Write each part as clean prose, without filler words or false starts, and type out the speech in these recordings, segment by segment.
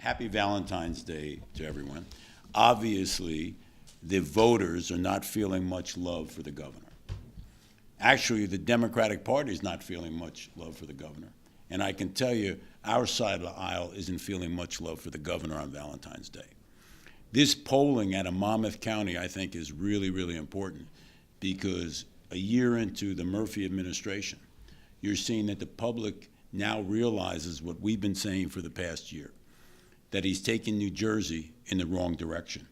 Happy Valentine's Day to everyone. Obviously, the voters are not feeling much love for the governor. Actually, the Democratic Party is not feeling much love for the governor. And I can tell you, our side of the aisle isn't feeling much love for the governor on Valentine's Day. This polling out of Monmouth County, I think, is really, really important because a year into the Murphy administration, you're seeing that the public now realizes what we've been saying for the past year, that he's taking New Jersey in the wrong direction.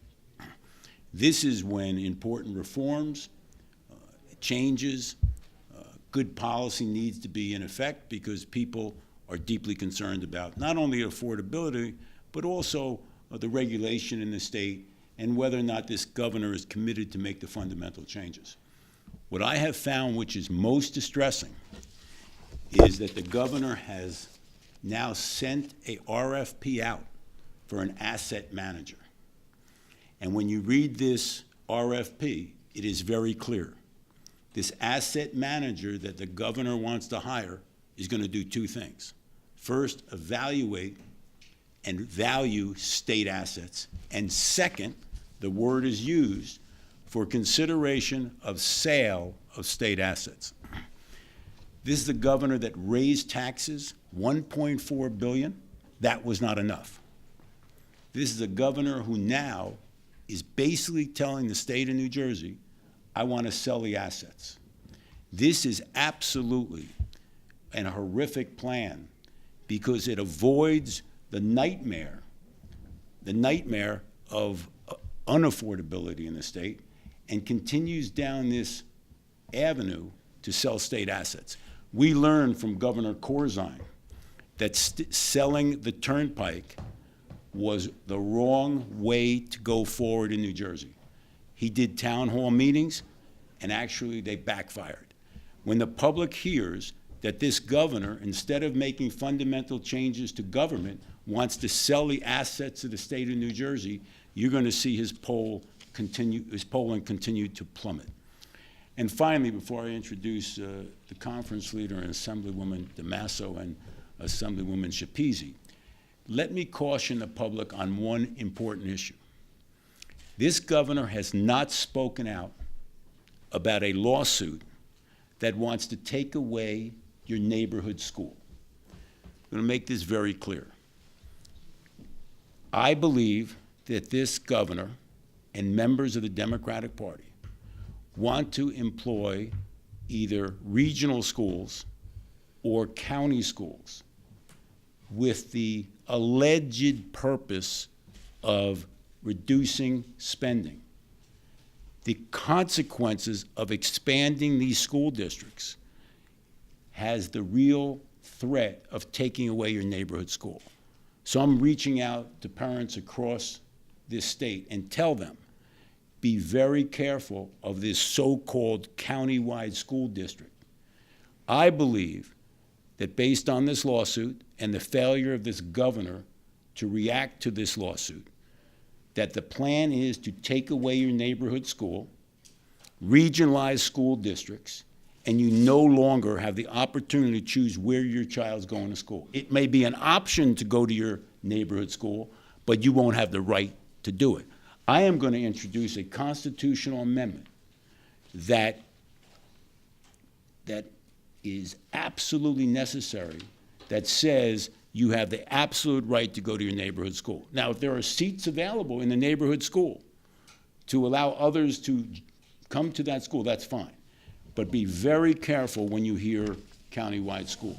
This is when important reforms, changes, good policy needs to be in effect because people are deeply concerned about not only affordability, but also the regulation in the state and whether or not this governor is committed to make the fundamental changes. What I have found, which is most distressing, is that the governor has now sent a RFP out for an asset manager. And when you read this RFP, it is very clear. This asset manager that the governor wants to hire is going to do two things. First, evaluate and value state assets. And second, the word is used for consideration of sale of state assets. This is the governor that raised taxes, $1.4 billion. That was not enough. This is a governor who now is basically telling the state of New Jersey, I want to sell the assets. This is absolutely a horrific plan because it avoids the nightmare of unaffordability in the state and continues down this avenue to sell state assets. We learned from Governor Corzine that selling the turnpike was the wrong way to go forward in New Jersey. He did town hall meetings, and actually they backfired. When the public hears that this governor, instead of making fundamental changes to government, wants to sell the assets of the state of New Jersey, you're going to see his polling continue to plummet. And finally, before I introduce the conference leader and Assemblywoman DeMasso and Assemblywoman Schepisi, let me caution the public on one important issue. This governor has not spoken out about a lawsuit that wants to take away your neighborhood school. I'm going to make this very clear. I believe that this governor and members of the Democratic Party want to employ either regional schools or county schools with the alleged purpose of reducing spending. The consequences of expanding these school districts has the real threat of taking away your neighborhood school. So I'm reaching out to parents across this state and tell them, be very careful of this so-called countywide school district. I believe that based on this lawsuit and the failure of this governor to react to this lawsuit, that the plan is to take away your neighborhood school, regionalize school districts, and you no longer have the opportunity to choose where your child's going to school. It may be an option to go to your neighborhood school, but you won't have the right to do it. I am going to introduce a constitutional amendment that is absolutely necessary, that says you have the absolute right to go to your neighborhood school. Now, if there are seats available in the neighborhood school to allow others to come to that school, that's fine. But be very careful when you hear countywide schools.